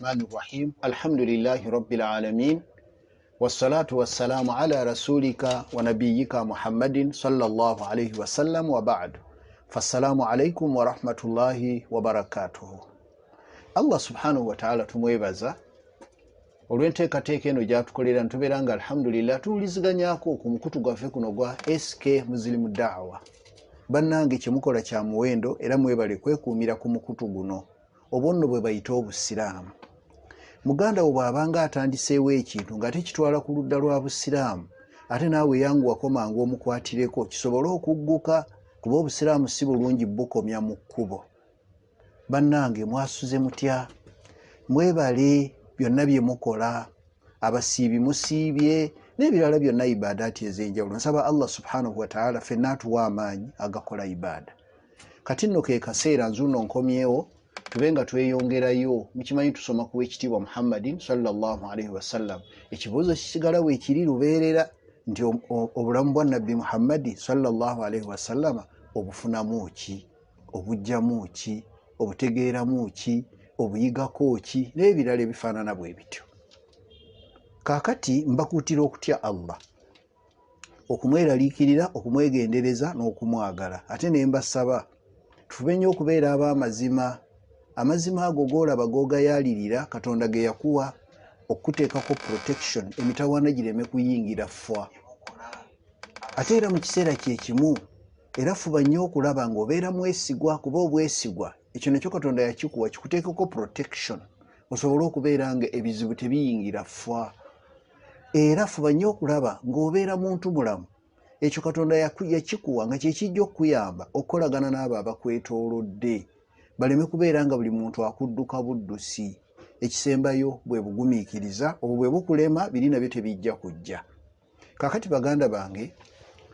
الرحمن الرحيم الحمد لله رب العالمين والصلاة والسلام على رسولك ونبيك محمد صلى الله عليه وسلم وبعد فالسلام عليكم ورحمة الله وبركاته. الله سبحانه وتعالى tumwebaza olw'enteekateeka eno gyatukolera ntubeera nga alhamdulillah tuwuliziganyako ku mukutu gwaffe kuno gwa S.A.W Muslim Da'wa. Bannange kyemukola kya muwendo era mwebale kwekuumira ku mukutu guno obonno bwe bayita obusiraamu. Muganda wo bw'abanga atandiseewo ekintu nga tekitwala ku ludda lwa busiraamu ate naawe yanguwako mangu omukwatireko kisobole okugguka, kuba obusiraamu si bulungi bukomya mu kkubo. Bannange mwasuze mutya? Mwebale byonna bye mukola, abasiibi musiibye n'ebirala byonna ibaadaati ez'enjawulo. Nsaba Allah subhanahu wa ta'ala ffenna atuwa amaanyi agakola ibaada. Kati nno ke kaseera nzuno nkomyewo tube nga tweyongerayo. Mukimanyi tusoma ku w'ekitiibwa Muhammadin sallallahu alaihi wasallam. Ekibuuzo kisigala weekiri lubeerera nti obulamu bwa nabbi Muhammadi sallallahu alaihi wasallama obufunamu ki, obujjamu ki, obutegeeramu ki, obuyigako ki n'ebirala ebifaanana bwe bityo. Kaakati mbakuutira okutya Allah, okumweraliikirira, okumwegendereza n'okumwagala. Ate ne mbasaba tufube nnyo okubeera ab'amazima. Amazima ago g'olaba g'ogayaalirira Katonda ge yakuwa okuteekako protection, emitawaana gireme kuyingira ffa. Ate era mu kiseera kye kimu era fuba nnyo okulaba ng'obeera mwesigwa, kuba obwesigwa ekyo nakyo Katonda yakikuwa kikuteekako protection osobole okubeera nga ebizibu tebiyingira ffa. Era fuba nnyo okulaba ng'obeera muntu mulamu, ekyo Katonda yakikuwa nga kye kijja okukuyamba okukolagana n'abo abakwetoolodde, baleme kubeera nga buli muntu akudduka buddusi. Ekisembayo bwe bugumiikiriza, obwo bwe bukulema biri nabyo tebijja kujja. Kaakati baganda bange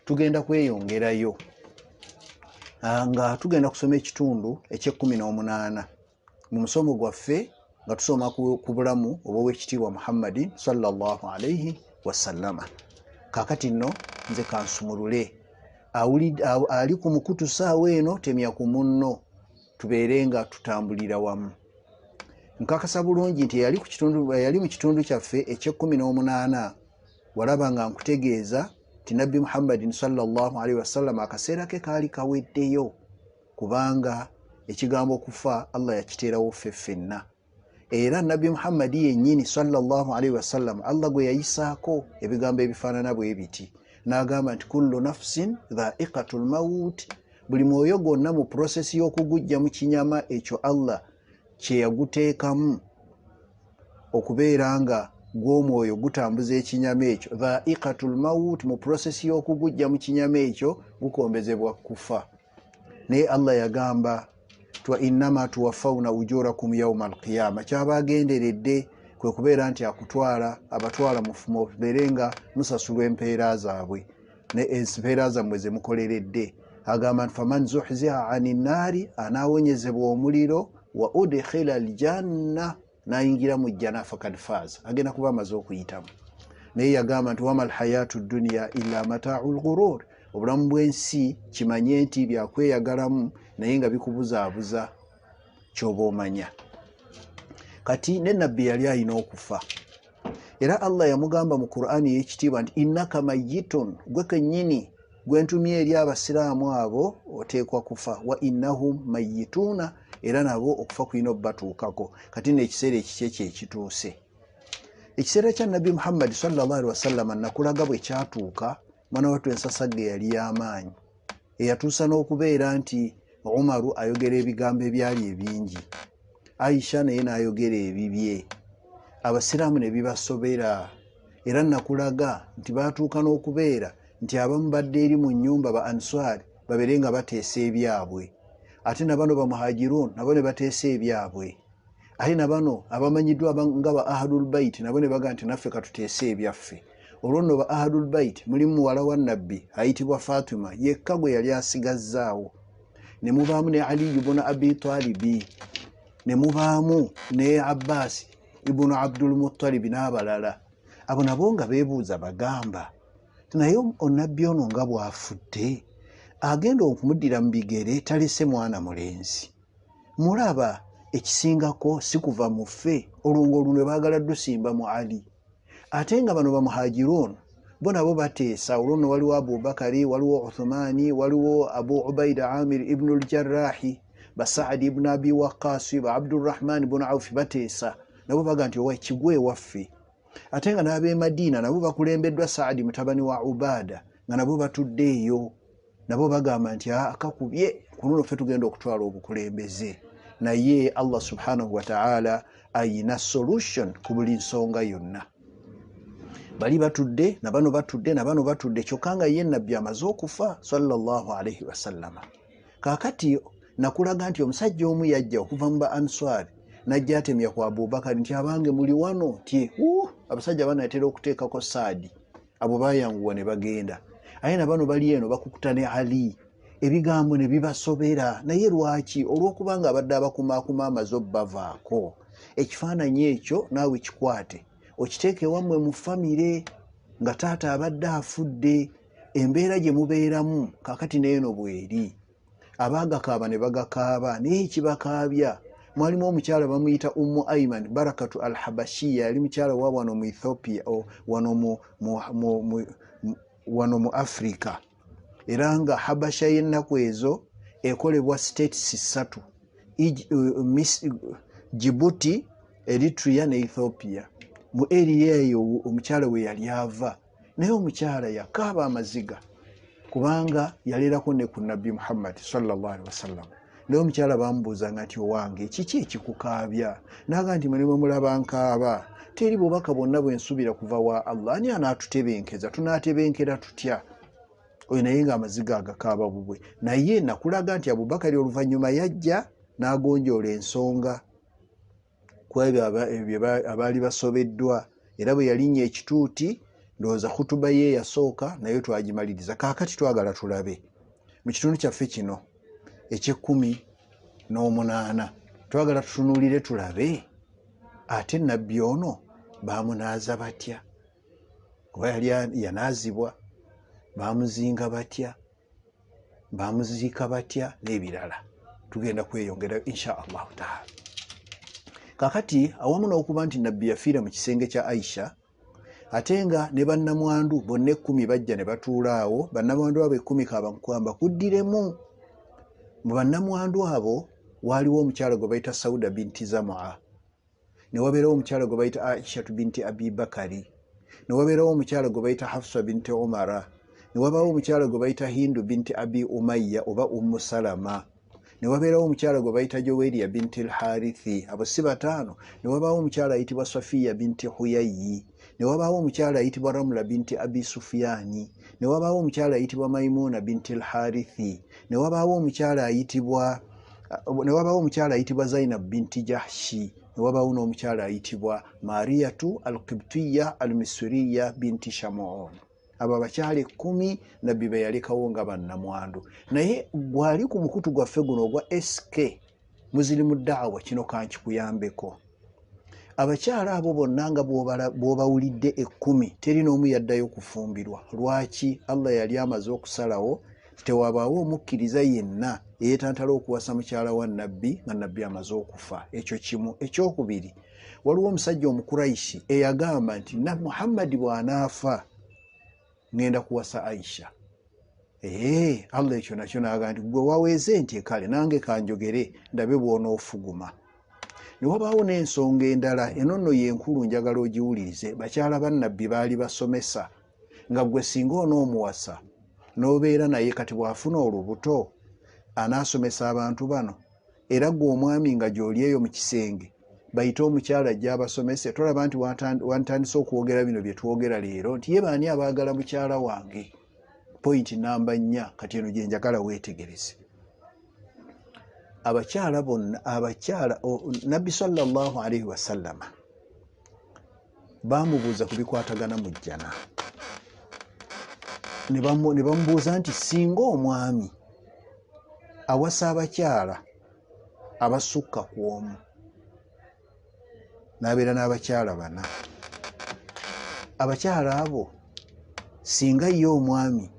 tugenda kweyongerayo nga tugenda kusoma ekitundu eky'e18 mu musomo gwaffe nga tusoma ku bulamu obw'ekitiibwa Muhammadin sallallahu alaihi wasallama. Kaakati nno nze kansumulule ali ku mukutu saawa eno temya ku munno, tubeere nga tutambulira wamu. Nkakasa bulungi nti yali mu kitundu kyaffe eky'e18 walaba nga nkutegeeza ti nabbi Muhammadin sallallahu alaihi wasallam akaseera ke kaali kaweddeyo, kubanga ekigambo kufa Allah yakiteerawo ffe ffenna. Era nabbi Muhammadi yennyini sallallahu alaihi wasallam Allah gwe yayisaako ebigambo ebifaanana bwe biti, n'agamba nti kullu nafsin dha'iqatul maut, buli mwoyo gwonna mu prosesi y'okugujja mu kinyama ekyo Allah kye yaguteekamu okubeera nga gw'omwoyo gutambuza ekinyama ekyo. Dha'iqatul maut, mu prosesi y'okugujja mu kinyama ekyo gukombezebwa kufa. Naye Allah yagamba twa innama tuwaffawna ujurakum yawma alqiyama, kyabagenderedde kwe kubeera nti abatwala mufumo beere nga musasulwa empeera zaabwe ne empeera zammwe ze mukoleredde. Agamba nti faman zuhziha ani nnaari, anaawonyezebwa omuliro, wa udkhila aljanna, n'ayingira mu jjana fakad faaza, agenda kuba amaze okuyitamu. Naye yagamba nti wama alhayatu dunya illa mataa'ul ghurur, obulamu bw'ensi kimanye nti byakweyagalamu naye nga bikubuzaabuza ky'oba omanya. Kati ne nabbi yali alina okufa, era Allah yamugamba mu Qur'ani y'ekitiibwa nti innaka mayyitun, gwe kennyini gwe ntumye eri abasiraamu abo oteekwa kufa, wa innahum mayyituuna, era nabo okufa kulina obbatuukako. Kati n'ekiseera ekikye kye kituuse. Ekiseera kya nabbi Muhammad sallallahu alaihi wasallam nakulaga bwe kyatuuka, mwana wattu ensasagge yali y'amaanyi, eyatuusa n'okubeera nti Umaru ayogera ebigambo ebyali ebingi, Aisha naye n'ayogera ebibye, abasiraamu ne bibasobera. Era nakulaga nti baatuuka n'okubeera nti abamu badde eri mu nnyumba ba Answari babeere nga bateesa ebyabwe, ate na bano ba Muhajirun nabo ne bateesa ebyabwe, ate na bano abamanyiddwa nga ba Ahlul Bait nabo ne baga nti naffe katuteesa ebyaffe. Olwo nno ba Ahlul Bait mulimu muwala wa nabbi ayitibwa Fatima, yekka gwe yali asigazzaawo. Ne mubaamu ne Ali ibn Abi Talibi, ne mubaamu ne Abbas ibn Abdul Muttalib n'abalala. Abo nabo nga beebuuza bagamba, naye onnabbi ono nga bw'afudde agenda okumuddira mu bigere talese mwana mulenzi. Mulaba ekisingako si kuva mu ffe olwo ng'olwo baagala dusimba mu Ali. Ate nga bano bamuhajirun bo nabo bateesa olwo nno waliwo Abubakari, waliwo Uthmani, waliwo Abu Ubaida Amir ibn al-Jarrahi, ba Saad ibn Abi Waqqas, ba Abdurrahman ibn Auf bateesa nabo baga nti owa ekigwe waffe. Ate nga n'ab'e Madina nabo bakulembeddwa Saadi mutabani wa Ubada nga nabo batudde eyo nabo bagamba nti akakubye kuno ffe tugenda okutwala obukulembeze. Naye Allah subhanahu wa ta'ala ayina solution ku buli nsonga yonna. Bali batudde na bano batudde na bano batudde kyokka nga ye nabbi amaze okufa sallallahu alayhi wa sallama. Kaakati nakulaga nti omusajja omu yajja okuva mu ba Answari najja atemya ku Abubakar nti abange muli wano nti abasajja banatera okuteekako Saadi. Abo bayanguwa ne bagenda. Aye na bano bali eno bakukuta ne Ali. Ebigambo ne bibasobera. Naye lwaki? Olw'okubanga abadde abakumaakuma amaze obbavaako. Ekifaananyi ekyo naawe kikwate okiteeke wammwe mu famire nga taata abadde afudde, embeera gye mubeeramu kaakati n'eno bweri. Abaagakaaba ne bagakaaba naye ekibakaabya mwalimu omukyala bamuyita Ummu Ayman Barakatu al-Habashiya, yali mukyala wa wano mu Ethiopia wano mu Afrika, era nga Habasha y'ennaku ezo ekolebwa states 3 Djibouti, Eritrea ne Ethiopia. Mu area eyo omukyala we yali ava, naye omukyala yakaaba amaziga kubanga yaleerako ne ku nabbi Muhammad sallallahu alaihi wasallam. Naye omukyala bamubuuzanga nti owange kiki ekikukaabya? Naga nti mwe mulaba nkaaba teri bubaka bwonna bwe nsubira kuva wa Allah ani anaatutebenkeza, tunaatebenkera tutya? Oyo naye nga amaziga agakaaba bubwe. Naye nakulaga nti Abubakari oluvannyuma yajja n'agonjoola ensonga ku ebyo abaali basobeddwa, era bwe yalinnya ekituuti ndowooza khutuba ye yasooka naye twagimaliriza. Kaakati twagala tulabe mu kitundu kyaffe kino eky'18 twagala tutunuulire tulabe ate nabbi ono baamunaaza batya, kuba yali yanaazibwa, baamuzinga batya, baamuziika batya n'ebirala. Tugenda kweyongera insha Allahu taala. Kaakati awamu n'okuba nti nabbi yafiira mu kisenge kya Aisha, ate nga ne bannamwandu bonna 10 bajja ne batuula awo. Bannamwandu abo 10 kabankwamba kuddiremu. Mu bannamwandu abo waaliwo omukyala gwe bayita Sauda binti Zamaa, ne wabeerawo omukyala gwe bayita Aisha binti Abi Bakari, ne wabeerawo omukyala gwe bayita Hafsa binti Umara, ne wabaawo omukyala gwe bayita Hindu binti Abi Umayya oba Ummu Salama, ne wabeerawo omukyala gwe bayita Joweriya binti al-Harithi, abo si bataano. Ne wabaawo omukyala ayitibwa Safiya binti Huyayyi, ne wabaawo omukyala ayitibwa Ramla binti Abi Sufyani, ne wabaawo omukyala ayitibwa Maimuna binti al-Harithi, ne wabaawo omukyala ayitibwa Zainab binti Jahshi, ne wabaawo n'omukyala ayitibwa Mariyatu al-Qibtiyya al-Misriya binti Shamuun. Abo abakyala 10 nabbi be yalekawo nga bannamwandu. Naye gwali ku mukutu gwaffe guno ogwa SK Muslimu Da'wa, kino kankikuyambeko. Abakyala abo bonna nga bw'obawulidde 10 teri n'omu yaddayo kufumbirwa. Lwaki? Allah yali amaze okusalawo tewabaawo omukkiriza yenna eyeetantala okuwasa mukyala wa nabbi nga nabbi amaze okufa. Ekyo kimu. Ekyokubiri, waliwo omusajja Omukuraishi eyagamba nti na Muhammad bw'anaafa ngenda kuwasa Aisha. Allah ekyo nakyo n'agamba nti gwe waweeze nti kale nange kanjogere ndabe bw'onoofuguma. Ne wabaawo n'ensonga endala, eno nno yenkulu njagala ogiwulirize. Bakyala ba nabbi baali basomesa, nga gwe singa onoomuwasa n'obeera naye kati bw'afuna olubuto anaasomesa abantu bano, era gwe omwami nga gy'oli eyo mu kisenge bayite omukyala ajja abasomese. Tolaba nti wantandise okwogera bino bye twogera leero nti ye baani abaagala mukyala wange. Point namba 4 kati eno gye njagala weetegereze. Abakyala bonna nabbi sallallahu alaihi wasallama baamubuuza ku bikwatagana mu jjana. Ne bamubuuza nti singa omwami awasa abakyala abasukka ku omu, n'abeera n'abakyala 4, abakyala abo singa ye omwami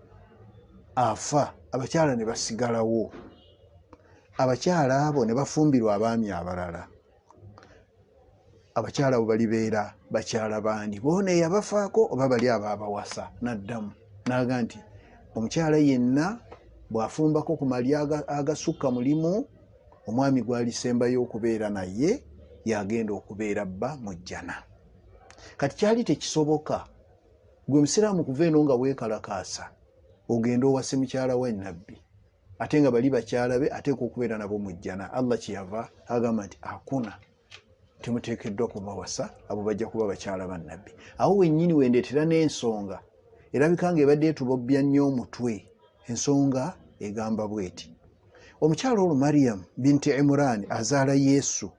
afa abakyala ne basigalawo, abakyala abo ne bafumbirwa abaami abalala. Abakyala abo balibeera bakyala bandi, boona eyabafaako oba bali abo abawasa. N'addamu n'aga nti omukyala yenna bw'afumbako ku mali agasukka mulimu, omwami gw'alisembayo okubeera naye yagenda okubeera bba mujjana. Kati kyali tekisoboka gwe musiraamu kuva eno nga weekalakaasa ogenda owase mukyala wa nabbi, ate nga bali bakyala be ateeka okubeera nabo mujjana. Allah kyeyava agamba nti akuna temuteekeddwa kubawasa, abo bajja kuba bakyala ba nabbi. Awo wennyini wendeetera n'ensonga erabika nga ebadde etubobbya nnyo omutwe. Ensonga egamba bweti, omukyala olwo Maryam binti Imran azaala Yesu,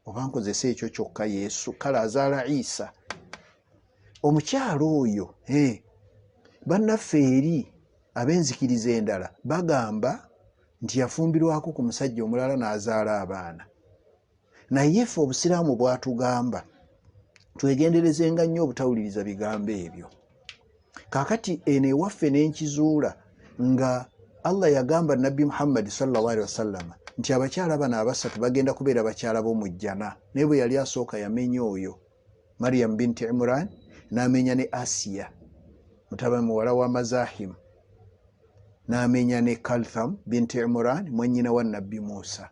oba nkozesa ekyo kyokka Yesu, kale azaala Isa. Omukyala oyo bannaffe eri ab'enzikiriza endala bagamba nti yafumbirwako ku musajja omulala n'azaala abaana. Naye ffe obusiraamu bwatugamba twegenderezenga nnyo obutawuliriza bigambo ebyo. Kaakati eno ewaffe n'enkizuula nga Allah yagamba nabbi Muhammad sallallahu alaihi wasallam nti abakyala bano abasatu bagenda kubeera bakyala b'omujjana. Naye bwe yali asooka yamenya oyo Maryam binti Imran, n'amenya ne Asiya mutabani muwala wa Mazahim, n'amenya ne Kaltham binti Imran mwennyina wa nabbi Musa.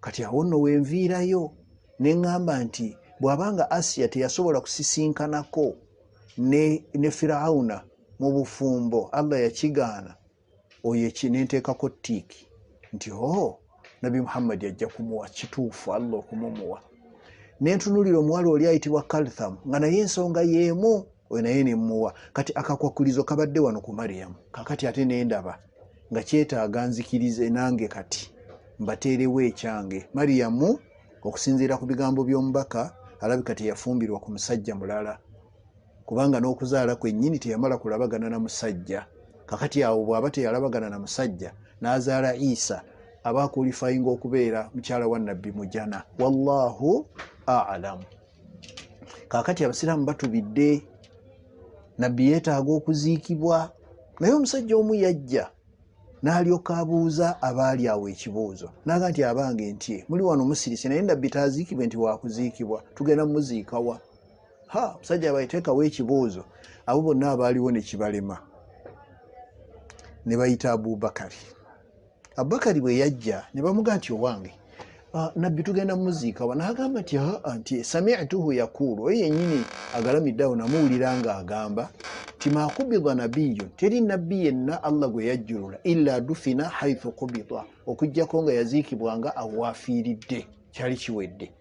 Kati awo nno wenviirayo ne ŋŋamba nti bw'abanga Asiya teyasobola kusisinkanako ne Firawuna mu bufumbo, Allah yakigaana, oyo nenteekako ttiiki nti nabbi Muhammad yajja kumuwa kituufu Allah okumumuwa. Nentunulira omuwala oli ayitibwa Kaltham nga naye ensonga yeemu, oyo naye nemuwa. Kati akakwakulizo kabadde wano ku Maryam. Kakati ate nendaba nga kyetaaga nzikirize nange kati mbateerewo ekyange. Maryamu okusinziira ku bigambo by'omubaka alabika teyafumbirwa ku musajja mulala, kubanga n'okuzaala kwennyini teyamala kulabagana na musajja. Kakati awo bw'aba teyalabagana na musajja n'azaala Isa, aba akulifayinga okubeera mukyala wa nabbi mujjana. Wallahu a'lamu. Kakati abasiraamu batubidde, nabbi yeetaaga okuziikibwa, naye omusajja omu yajja n'alyoka abuuza abaali awo ekibuuzo, n'aga nti abange ntye muli wano musirise, naye nabbi taaziikibwe nti waakuziikibwa, tugenda muziikawa? Omusajja abaiteekawo ekibuuzo, abo bonna abaaliwo ne kibalema, ne bayita Abubakari. Abubakari bwe yajja ne bamugaa nti owange nabbi tugenda muziikawa, n'agamba nti sami'tuhu yakulu, oyo yennyini agalamidde awo namuwulira ng'agamba nti ma kubidwa nabiyyun, teri nabbi yenna Allah gwe yajjulula illa dufina haithu kubidwa, okujjako nga yaziikibwanga awaafiiridde, kyali kiwedde.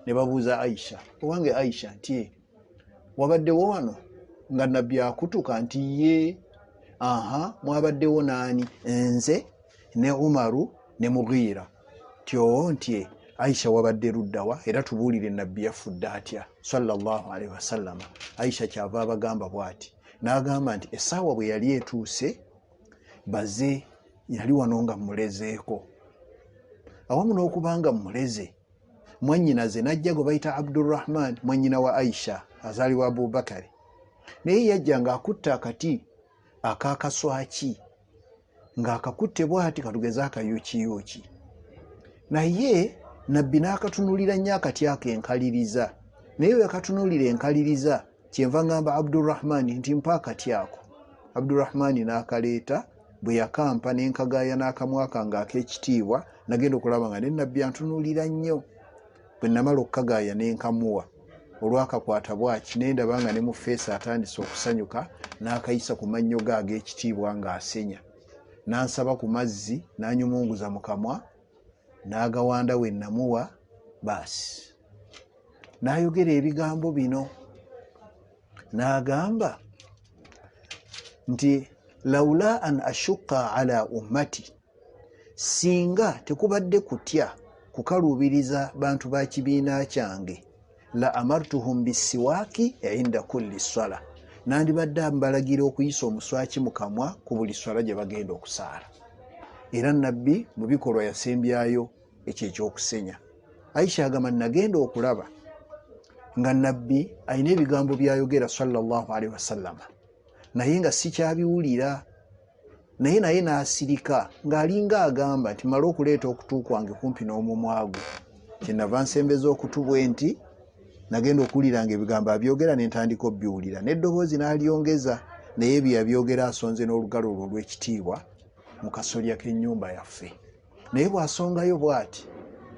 Ne babuuza Aisha, owange Aisha nti wabaddewo wano nga nabbi akutuka? Nti ye. Mwabaddewo naani? Nze ne Umaru ne Mughira. Nti Aisha wabadde luddawa, era tubuulire nabbi yafudde atya sallallahu alaihi wasallam. Aisha kyava abagamba bw'ati, n'agamba nti essaawa bwe yali etuuse baze yali wano nga mulezeeko, awamu n'okubanga muleze mwannyinaze najja gwe bayita Abdurrahman, mwannyina wa Aisha azaalibwa Abubakari, naye yajja ng'akutte akati akakaswaki, ng'akakutte bw'ati katugeze akayuukiyuuki. Naye nabbi n'akatunulira nnyo akati akenkaliriza, naye we katunulira enkaliriza kyenva ngamba Abdurrahman nti mpa akati ako. Abdurrahman n'akaleeta, bwe yakampa n'enkagaaya n'akamwa kange ak'ekitiibwa, nagenda okulaba nga ne nabbi antunulira nnyo. Bwe namala okukagaaya n'enkamuwa, olwakakwata bwaki nendaba nga ne mu feesi atandise okusanyuka, n'akayisa ku mannyo ge ag'ekitiibwa ng'asenya, n'ansaba ku mazzi n'anyumunguza mu kamwa, n'agawanda we namuwa, baasi n'ayogera ebigambo bino, n'agamba nti laula an ashukka ala ummati, singa tekubadde kutya kukaluubiriza bantu ba kibiina kyange, la amartuhum bisiwaaki inda kulli swala, nandibadde mbalagira okuyisa omuswaki mu kamwa ku buli swala gye bagenda okusaala. Era nabbi mu bikolwa yasembyayo ekyo ekyokusenya. Aisha agamba nagenda okulaba nga nabbi alina ebigambo byayogera sallallahu alaihi wasallam, naye nga sikyabiwulira. naye n'asirika ng'alinga agamba nti mala okuleeta okutu kwange kumpi n'omumwa gwe. Kyenava nsembeza okutu bwe nti nagenda okuwuliranga ebigambo abyogera ne ntandika obbiwulira, n'eddoboozi n'alyongeza, naye bye yabyogera asonze n'olugalo olwo olw'ekitiibwa mu kasolya k'ennyumba yaffe. Naye bw'asongayo bw'ati,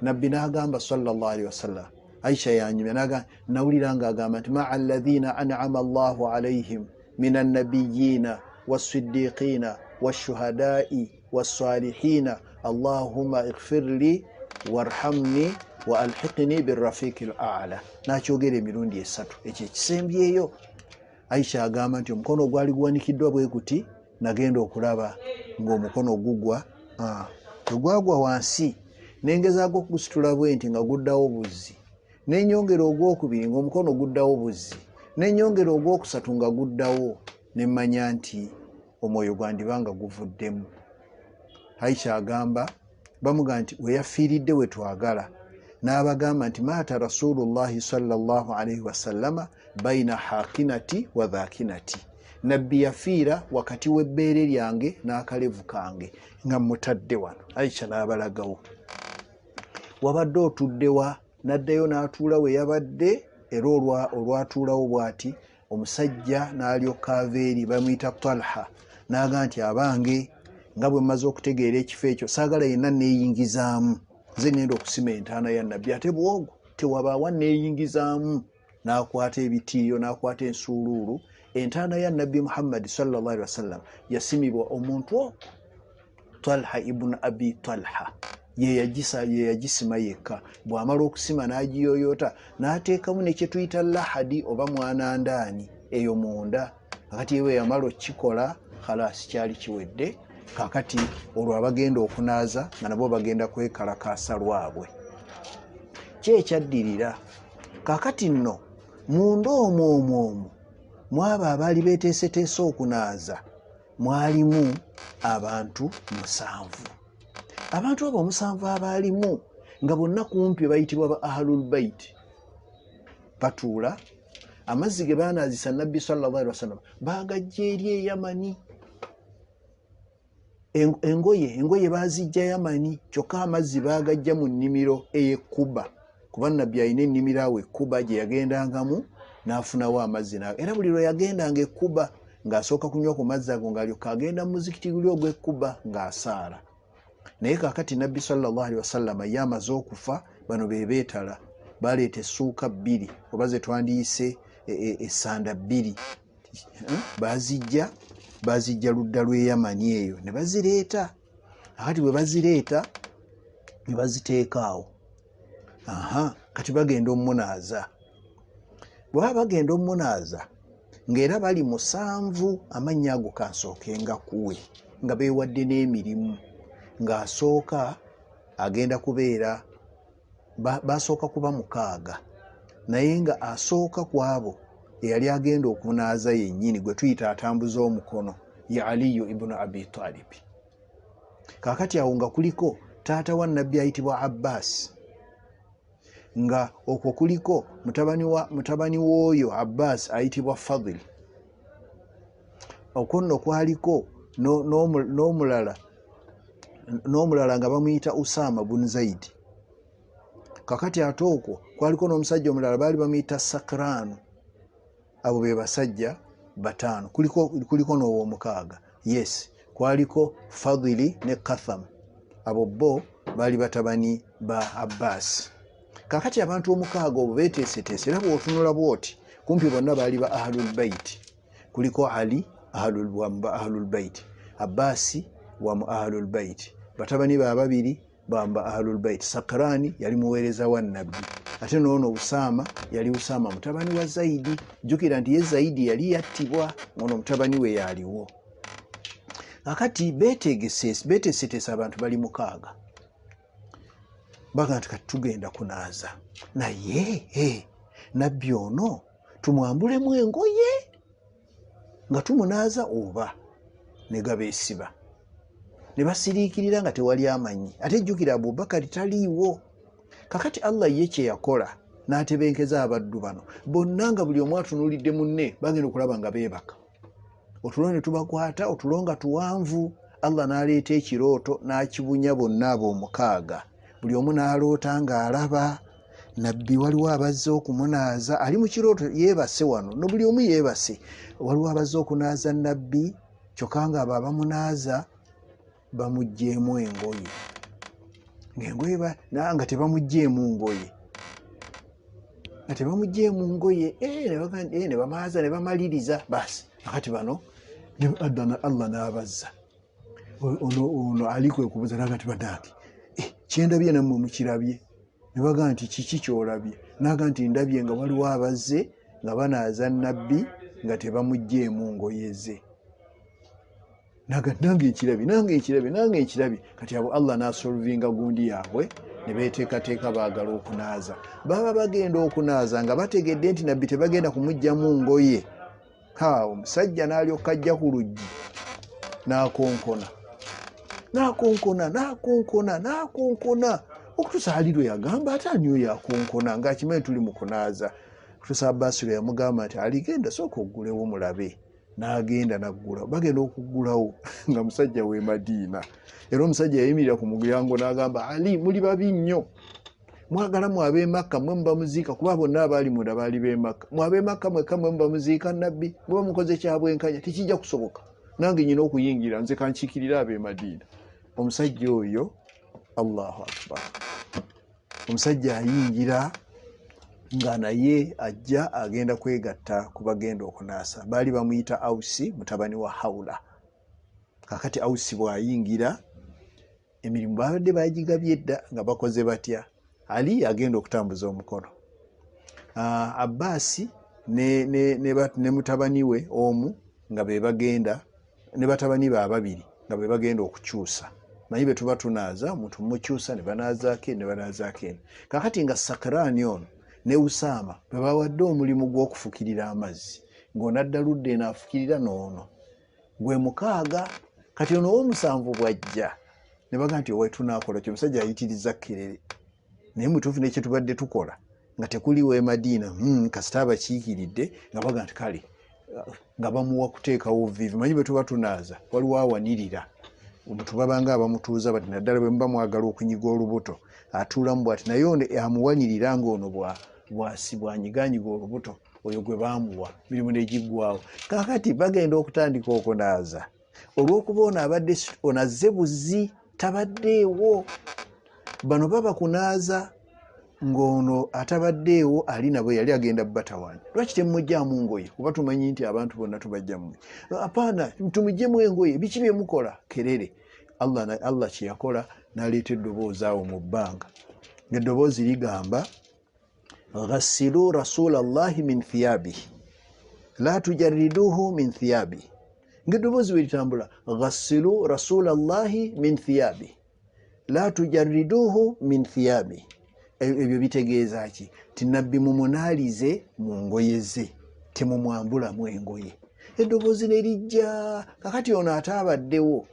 nabbi n'agamba sallallahu alaihi wasallam, Aisha yanyumya n'agamba, nawulira ng'agamba nti ma'a alladhina an'ama Allahu alaihim minan nabiyyiina was-siddiqiina wash-shuhadaa'i was-saalihiina Allahumma ighfir li warhamni wa alhiqni birrafiqil a'la. N'akyogera emirundi 3. Ekyo ekisembyeyo. Aisha agamba nti omukono ogwali guwanikiddwa bwe guti, nagenda okulaba ng'omukono gugwa, tegwagwa wansi, nengezaako okugusitula bwe nti nga guddawo buzzi, nenyongera ogwokubiri ng'omukono guddawo buzzi, nenyongera ogwokusatu nga guddawo, nemmanya nti omwoyo gwandibanga guvuddemu. Aisha agamba bamugamba nti we yafiiridde we twagala, n'abagamba nti maata rasulullahi sallallahu alaihi wasallama baina hakinati wa dhakinati, nabbi yafiira wakati w'ebbeere lyange n'akalevu kange nga mutadde wano. Aisha n'abalagawo, wabadde otuddewa? N'addayo n'atuula we yabadde, era olwatuulawo bw'ati omusajja n'alyoka ava eri, bamuyita Talha, n'agamba nti abange nga bwe mmaze okutegeera ekifo ekyo saagala yenna neeyingizaamu, nze ngenda okusima entaana ya nabbi, ate bwogwo tewabaawa neeyingizaamu. N'akwata ebitiiyo, n'akwata ensuuluulu. Entaana ya nabbi muhamad sallallahu alaihi wasallam yasimibwa omuntu okwo, Talha ibn Abi Talha ye yagisima yekka. Bw'amala okusima n'agiyoyoota, n'ateekamu ne kye tuyita lahadi oba mwanandaani eyo munda. Kakati ewe yamala okikola, khalasi kyali kiwedde. Kakati olwo abagenda okunaaza nga nabo bagenda kwekalakaasa lwabwe. Kyekyaddirira, kakati nno munda omwo mwaba abaali beeteeseteese okunaaza mwalimu abantu 7. Abantu abo 7 abaalimu nga bonna kumpi bayitibwa ba ahlul bait. Batuula, amazzi ge baanaazisa nabbi sallallahu alaihi wasallam baagajja eri e Yamani. Engoye baazijja Yamani, kyokka amazzi baagajja mu nnimiro ey'Ekuba, kuba nabbi alina ennimiro awo Ekuba gye yagendangamu n'afunawo amazzi. Era buli lwe yagendanga Ekuba ng'asooka kunywa ku mazzi ago ng'alyoka agenda mu muzikiti guli ogw'Ekuba ng'asaala. Naye kaakati nabbi sallallahu alaihi wasallam ye amaze okufa, bano be beetala baleeta essuuka 2 oba ze twandiyise essanda 2, baazijja ludda lw'e Yamani eyo ne bazireeta. Akati bwe bazireeta ne baziteeka awo. Kati bagenda omunaaza. Bw'aba bagenda omunaaza ng'era bali 7, amannya ago kansookenga kuwe, nga beewadde n'emirimu. Ng'asooka agenda kubeera, basooka kuba 6, naye nga asooka ku abo eyali agenda okunaaza yennyini gwe tuyita atambuza omukono, ye Aliyu ibn Abi Talib. Kaakati awo nga kuliko taata wa nabbi ayitibwa Abbas, nga okwo kuliko mutabani w'oyo Abbas ayitibwa Fadil. Okwo nno kwaliko n'omulala nga bamuyita Usama bun Zaidi. Kakati ate okwo kwaliko n'omusajja omulala baali bamuyita Sakranu. Abo be basajja 5. Kuliko n'ow'omukaaga, yes, kwaliko Fadili ne Katham. Abo bo baali batabani ba Abbas. Kakati abantu 6 obwo beeteeseteese, era bw'otunula bw'oti kumpi bonna baali ba ahlul bait. Kuliko Ali ahlul bait, Abbasi wa mu ahlul bait, batabani ba 2 bamba ahlul bait. Sakrani yali muweereza wa nabbi, ate noono Usama yali Usama mutabani wa Zaidi. Jjukira nti ye Zaidi yali yattibwa, ono mutabani we yaliwo. Kakati beeteeseteese abantu bali 6. Baga nti kati tugenda kunaaza, naye nabbi ono tumwambulemu engoye nga tumunaaza oba? Ne gabeesiba, ne basiriikirira nga tewali amanyi. Ate jjukira Abubakari taliiwo. Kakati Allah ye kye yakola, n'atebenkeza abaddu bano bonna nga buli omu atunuulidde munne bagenda okulaba nga beebaka. Otulo ne tubakwata, otulo nga tuwanvu, Allah n'aleeta ekirooto n'akibunya bonna abo omukaaga. Buli omu n'aloota ng'alaba nabbi waliwo abazze okumunaaza, ali mu kirooto yeebase wano, no buli omu yeebase. Waliwo abazze okunaaza nabbi, kyokka ng'abo abamunaaza bamuggyeemu engoye. Ng'engoye nga tebamuggyeemu ngoye. Nga tebamuggyeemu ngoye, ne bamaaza ne bamaliriza. Basi, akati bano, Allah n'abazza. Ono ali kwe kubuuza n'agati bannange, kyendabye nammwe mukirabye? Ne bagamba nti kiki kyolabye? N'agamba nti ndabye nga waliwo abazze nga banaaza nabbi nga tebamuggyeemu ngoye ze. Nange nkirabye. Kati abo Allah n'asolvinga gundi yaabwe ne beeteekateeka baagala okunaaza. Baba bagenda okunaaza nga bategedde nti nabbi tebagenda kumuggyamu ngoye. Omusajja n'alyoka ajja ku luggi n'akonkona. Okutuusa ali lwe yagamba ate ani oyo akonkona ng'akimanyi tuli mu kunaaza. Okutuusa Abbaasi lwe yamugamba nti Ali genda sooka oggulewo mulabe. N'agenda n'aggulawo. Bagenda okuggulawo nga musajja w'e Madiina. Era omusajja yayimirira ku mulyango n'agamba, Ali muli babi nnyo. Mwagala mu ab'e Makka mmwe muba muziika, kuba bonna abaali munda baali b'e Makka. Mu ab'e Makka mwekka mmwe muba muziika nabbi, muba mukoze kyabwenkanya, tekijja kusoboka. Nange nyina okuyingira nze kankiikirira ab'e Madiina. Omusajja oyo, Allahu Akbar. Omusajja ayingira nga naye ajja agenda kwegatta ku bagenda okunaasa. Baali bamuyita Awusi mutabani wa Hawla. Kakati Awusi bw'ayingira emirimu babadde bagigabye dda nga bakoze batya. Ali agenda okutambuza omukono. Abbaasi ne mutabani we omu nga be bagenda, ne batabani be ababiri nga be bagenda okukyusa. Naye be tuba tunaaza omuntu mukyusa ne banaazaako ne banaazaako eno. Kakati nga Sakraani ono ne Usaama be bawadde omulimu gw'okufukirira amazzi, ng'onaddaludde eno afukirira n'ono. Gwe mukaaga, kati ono ow'omusanvu bw'ajja ne bagamba nti owe tunaakola kyo. Omusajja ayitiriza Kerere. Naye mutuufu n'ekyo tubadde tukola nga tekuliwo e Madiina, kasita abakiikiridde nga baga nti kale nga bamuwa kuteekawo vivi. Manyi bwe tuba tunaaza waliwo awanirira. Omuntu babanga abamutuuza bati naddala bwe muba mwagala okunyiga olubuto atuulamu bw'ati, naye ono amuwanirira ng'ono bwanyiganyiga olubuto oyo gwe baamuwa, mirimu n'egiggwawo. Kaakati bagenda okutandika okunaaza. Olw'okuba ono abadde onazze buzzi tabaddeewo. Bano baba kunaaza ng'ono atabaddeewo ali nabo yali agenda batawaanya. Lwaki temujjaamu ngoye? Kuba tumanyi nti abantu bonna tubajjamu. Apaana tumujjemu engoye, biki bye mukola? Kerere. Allah kye yakola n'aleeta eddoboozi awo mu bbanga. Eddoboozi ligamba ghassilu rasulallahi min thiyabihi la tujarriduhu min thiyabihi. Ng'eddoboozi bwe litambula, ghassilu rasulallahi min thiyabihi la tujarriduhu min thiyabihi. Ebyo bitegeeza ki? Ti nabbi mumunaalize mu ngoye ze, temumwambulamu engoye. Eddoboozi ne lijja. Kakati ono ataabaddewo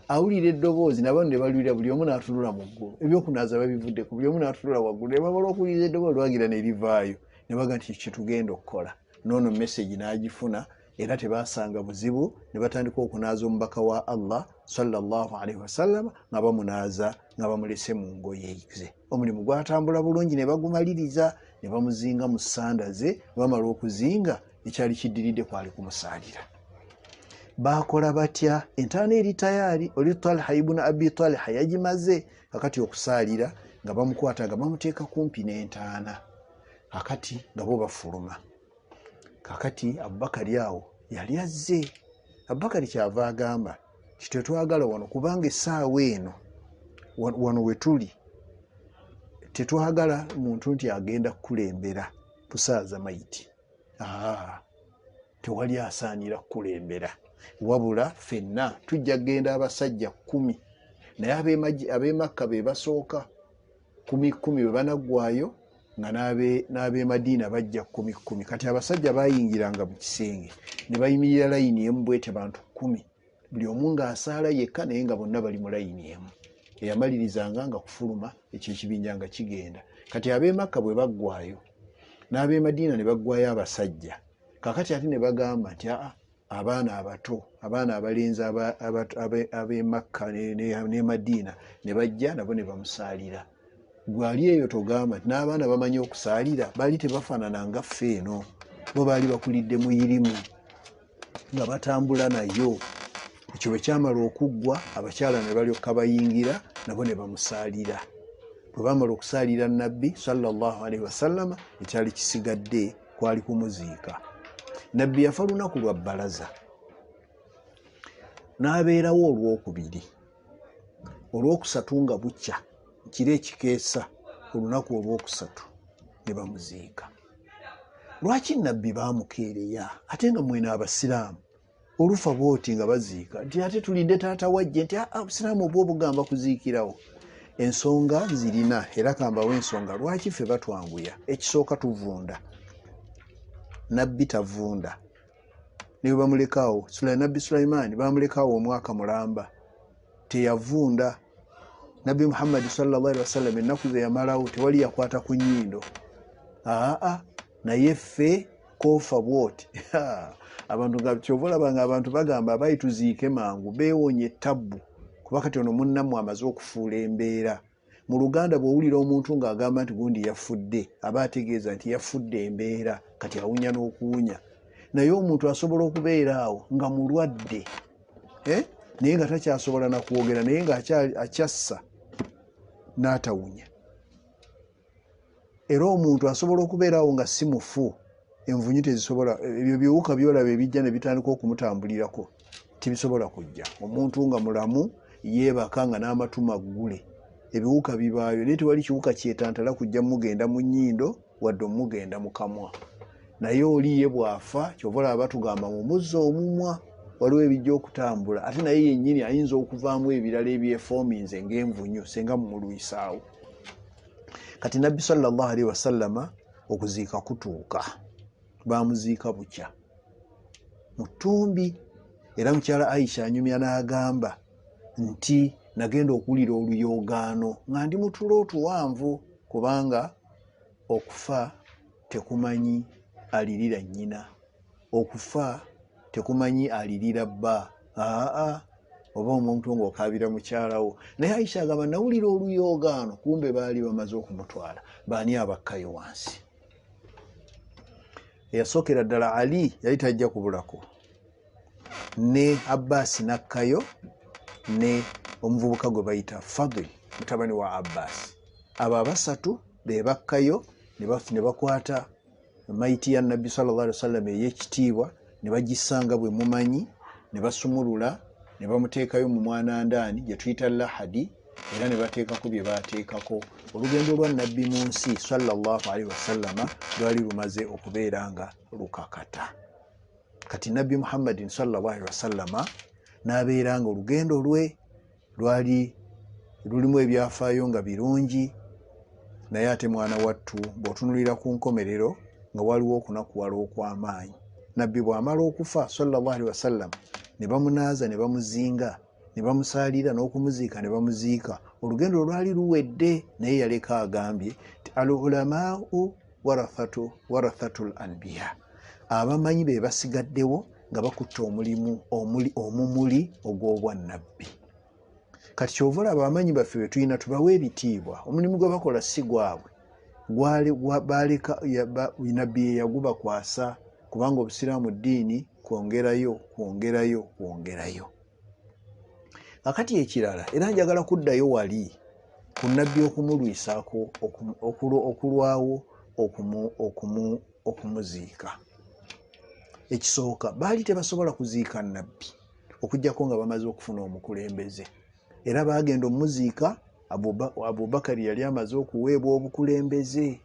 awulira eddoboozi, nabano ne balwira, buli omu n'atunula mu ggulu. Ebyokunaaza babivuddeko, buli omu n'atunula waggulu. Ne bamala okuwuliriza eddoboozi lwagira ne livaayo. Ne baga nti kye tugenda okukola. N'ono message n'agifuna era tebaasanga buzibu, ne batandika okunaaza omubaka wa Allah sallallahu alaihi wasallam nga bamunaaza nga bamulese mu ngoye ze. Omulimu gwatambula bulungi ne bagumaliriza, ne bamuzinga mu ssanda ze. Bamala okuzinga ekyali kiddiridde kwali kumusaalira. Baakola batya? Entaana eri tayaali, oli Talha ibn Abi Talha yagimaze. Kakati okusaalira nga bamukwata nga bamuteeka kumpi n'entaana. Kakati nga bo bafuluma. Kakati Abubakari awo yali azze. Abubakari kyava agamba nti tetwagala wano kubanga essaawa eno wano we tuli tetwagala muntu nti agenda kukulembera kusaaza mayiti. Tewali asaanira kukulembera, wabula ffenna tujja kgenda abasajja 10, naye ab'e Makka be basooka 10 bwe banaggwaayo nga n'ab'e Madiina bajja 10. Kati abasajja bayingiranga mu kisenge ne bayimirira layini emu bwete bantu 10, buli omu ng'asaala yekka naye nga bonna bali mu layini emu. Eyamalirizanga nga kufuluma ekyo ekibinja nga kigenda. Kati ab'e Makka bwe baggwaayo n'ab'e Madiina ne baggwaayo abasajja. Kakati ate ne bagamba nti abaana abato, abaana abalenzi ab'e Makka ne Madiina ne bajja nabo ne bamusaalira. Gwali eyo togamba n'abaana bamanyi okusaalira, baali tebafaanana nga ffe eno, bo baali bakulidde mu irimu nga batambula nayo. Ekyo bwe kyamala okuggwa, abakyala ne balyoka bayingira nabo ne bamusaalira. Bwe baamala okusaalira nabbi sallallahu alaihi wasallama, ekyali kisigadde kwali kumuziika. Nabbi yafa lunaku lwa bbalaza, n'abeerawo olwokubiri, olwokusatu nga bukya, kiro ekikeesa, olunaku olwokusatu ne bamuziika. Lwaki nabbi baamukeereya ate nga mwene abasiraamu olufa bwoti nga baziika nti ate tulinde taata wajje nti obusiraamu obwo bugamba kuziikirawo? Ensonga zirina, era kambawo ensonga lwaki ffe batwanguya. Ekisooka tuvunda, nabbi tavunda. Ne bamulekaawo nabbi Sulaimaani bamulekaawo omwaka mulamba, teyavunda. Nabbi Muhammad sallallahu alaihi wasallam ennaku ze yamalawo tewali yakwata ku nnyindo. Naye ffe koofa bwoti. Abantu nga kyova olaba nga abantu bagamba abayi tuziike mangu, beewonye ettabbu, kuba kati ono munnammwe amaze okufuula embeera. Mu Luganda bw'owulira omuntu ng'agamba nti gundi yafudde, aba ategeeza nti yafudde embeera, kati awunya n'okuwunya. Naye omuntu asobola okubeera awo nga mulwadde, naye nga takyasobola na kwogera, naye nga akyassa n'atawunya. Era omuntu asobola okubeera awo nga si mufu, envunyu tezisobola, ebyo biwuka byolaba ebijja ne bitandika okumutambulirako, tibisobola kujja. Omuntu nga mulamu yeebaka nga n'amatu maggule, ebiwuka bibaayo, naye tewali kiwuka kyetantala kujja mugenda mu nnyindo wadde omugenda mu kamwa. Naye oliye bw'afa, kyova olaba tugamba mumuzza omumwa, waliwo ebijja okutambula, ate naye yennyini ayinza okuvaamu ebirala ebyefoominze ng'envunyu senga mumulwisaawo. Kati nabbi sallallahu alaihi wasallama okuziika kutuuka, baamuziika bukya mu ttumbi. Era mukyala Aisha anyumya n'agamba nti nagenda okuwulira oluyoogaano nga ndi mu tulo otuwanvu, kubanga okufa tekumanyi alirira nnyina, okufa tekumanyi alirira bba, oba omuntu ng'okaabira mukyalawo. Naye Aisha agamba nawulira oluyoogaano, kumbe baali bamaze okumutwala. Baani abakkayo wansi? Eyasookera ddala Ali yali tajja kubulako, ne Abbas nakkayo, ne omuvubuka gwe bayita Fadl mutabani wa Abbas. Abo abasatu be bakkayo ne bakwata mayiti ya nabbi sallallahu alaihi wasallam ey'ekitiibwa, ne bagisanga bwe mumanyi, ne basumulula, ne bamuteekayo mu mwanandaani gye tuyita lahadi, era ne bateekako bye baateekako. Olugendo lwa nabbi mu nsi sallallahu alaihi wasallama lwali lumaze okubeera nga lukakata. Kati nabbi Muhammadin sallallahu alaihi wasallama n'abeera nga olugendo lwe lwali lulimu ebyafaayo nga birungi, naye ate mwana wattu bw'otunulira ku nkomerero nga waliwo okunakuwala okw'amaanyi. Nabbi bw'amala okufa sallallahu alaihi wasallam, ne bamunaaza ne bamuzinga, ne bamusaalira n'okumuziika ne bamuziika. Olugendo lwali luwedde, naye yaleka agambye ti al-ulamaa'u warathatul anbiya, abamanyi be basigaddewo nga bakutte omumuli ogw'obwannabbi. Kati kyova olaba abamanyi baffe be tulina tubawe ebitiibwa. Omulimu gwe bakola si gwabwe, nabbi ye yagubakwasa, kubanga obusiraamu ddiini kwongerayo. Kakati ekirala, era njagala kuddayo wali ku nabbi okumulwisaako, okulwawo okumuziika. Ekisooka, baali tebasobola kuziika nabbi okuggyako nga bamaze okufuna omukulembeze, era bagenda omuziika. Abubakari yali amaze okuweebwa obukulembeze,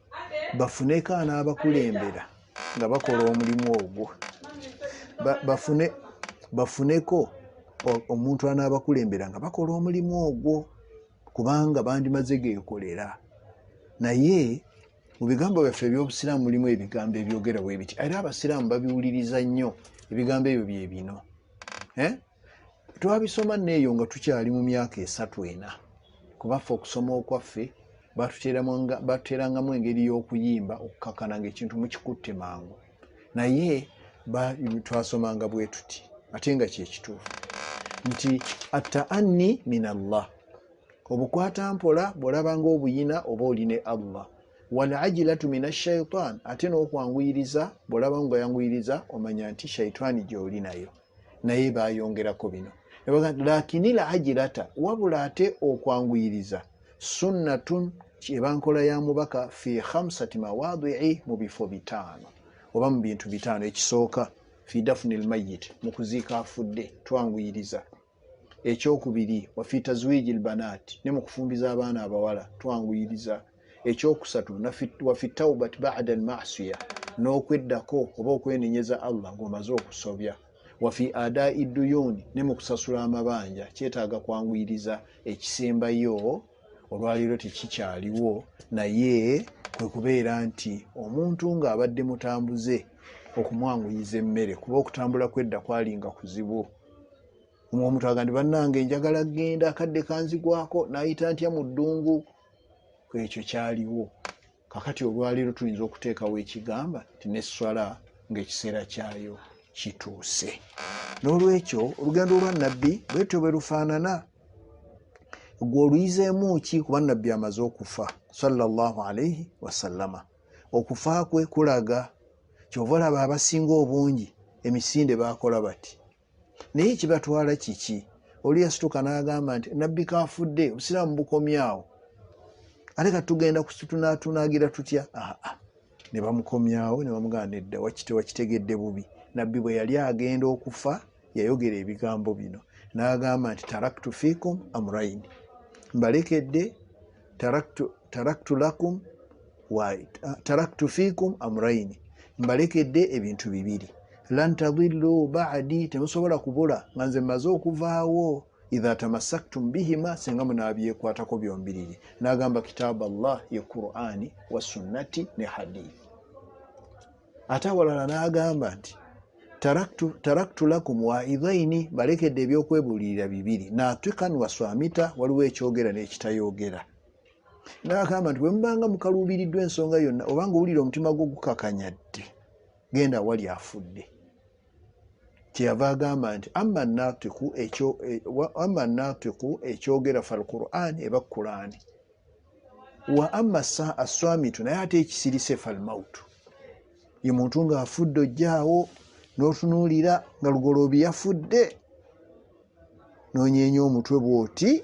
bafuneko anaabakulembera nga bakola omulimu ogwo, bafuneko omuntu anaabakulembera nga bakola omulimu ogwo, kubanga bandimaze geekolera. Naye mu bigambo byaffe eby'obusiraamu mulimu ebigambo ebyogera bwe biti, era abasiraamu babiwuliriza nnyo. Ebigambo ebyo bye bino, twabisoma neeyo nga tukyali mu myaka 3-4, kubaffe okusoma okwaffe batuteerangamu engeri y'okuyimba okukakana ng'ekintu mukikutte mangu. Naye twasomanga bwe tuti ate nga kyekituufu nti attaanni min Allah, obukwata mpola bw'olaba ng'obuyina oba oli ne Allah. Wal ajilatu min ashaitan, ate n'okwanguyiriza bw'olaba nga yanguyiriza omanya nti shaitaani gy'oli nayo. Naye bayongerako bino lakini la ajilata, wabula ate okwanguyiriza sunnatun ebankola ya mubaka fi 5 mawadii, mu bifo 5 oba mu bintu 5. Ekisooka fi dafnil mayyit, mu kuziika afudde twanguyiriza. Ekyokubiri wa fi tazwijil banat, ne mu kufumbiza abaana abawala twanguyiriza. Ekyokusatu wa fi tawbat ba'da al ma'siya, n'okweddako oba okwenenyeza Allah ng'omaze okusobya. Wa fi adai duyuni, ne mu kusasula amabanja kyetaaga kwanguyiriza. Ekisembayo olwaleero tekikyaliwo, naye kwe kubeera nti omuntu ng'abadde mutambuze okumwanguyiza emmere, kuba okutambula kwedda kwalinga kuzibu. Omuntu agandi bannange njagala genda akadde kanzigwako n'ayita ntya mu ddungu, ekyo kyaliwo. Kakati olwaleero tuyinza okuteekawo ekigamba nti n'esswala ng'ekiseera kyayo kituuse. N'olwekyo olugendo lwa nabbi bwetyo bwe lufaanana. Gwe oluyizeemu ki? Kuba nabbi amaze okufa sallallahu alayhi wasallama. Okufa kwe kulaga, kyova olaba abasinga obungi emisinde bakola bati. Naye kibatwala kiki? Oli yasituka n'agamba nti nabbi kaafudde, obusiraamu bukomyawo, ate kati tugenda kutunaagira tutya? Ne bamukomyawo ne bamugamba nedda, wakitegedde bubi. Nabbi bwe yali agenda okufa yayogera ebigambo bino, n'agamba nti taraktu fikum amrayn, mbalekedde taraktu fikum amrayn, mbalekedde ebintu 2. Lan tadillu ba'di, temusobola kubula nga nze mmaze okuvaawo. Idha tamassaktum bihima, senga munabyekwatako byombiriri. N'agamba kitaba Allah ye Qur'ani wa sunnati ne hadith. Ate awalala n'agamba nti taraktu lakum wa'idhaini, balekedde ebyokwebuulirira 2. Natikan wa swamita, waliwo ekyogera n'ekitayogera. N'agamba nti bwe mubanga mukaluubiriddwa ensonga yonna, obanga owulira omutima gwo gukakanyadde, genda wali afudde. Kyeyava agamba nti amma natiku ekyogera fal Qur'an eba Qur'ani, wa amma aswamitu, naye ate ekisirise fal mautu, ye muntu ng'afudde ojjaawo n'otunuulira nga lugoloobi yafudde, n'onyeenya omutwe bw'oti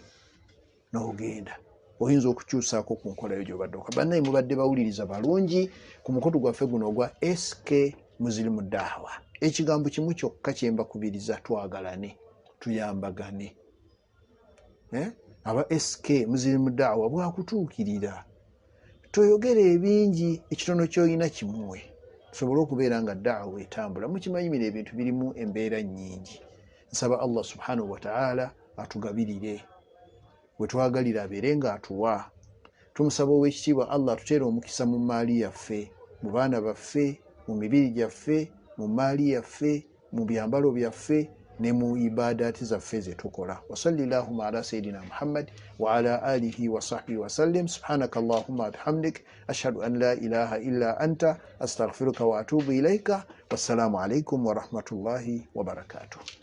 n'ogenda. Oyinza okukyusaako ku nkolayo gy'obadde okola. Bannaye mubadde bawuliriza balungi ku mukutu gwaffe guno ogwa S.A.W. Ekigambo kimu kyokka kye mbakubiriza, twagalane, tuyambagane. Aba S.A.W. bwakutuukirira, toyogere ebingi, ekitono ky'olina kimuwe, tusobole okubeera nga da'wa etambula. Mukimanyimira ebintu birimu embeera nnyingi. Nsaba Allah subhanahu wa ta'ala atugabirire, we twagalira abeere ng'atuwa. Tumusaba ow'ekitiibwa Allah atuteere omukisa mu maali yaffe, mu baana baffe, mu mibiri gyaffe, mu maali yaffe, mu byambalo byaffe, ne mu ibadaati zaffe ze tukola. Wa sallallahu ala sayidina Muhammad wa ala alihi wa sahbihi wa sallim. Subhanaka Allahumma bihamdik, ashhadu an la ilaha illa anta, astaghfiruka wa atubu ilayka. Wassalamu alaykum wa rahmatullahi wa barakatuh.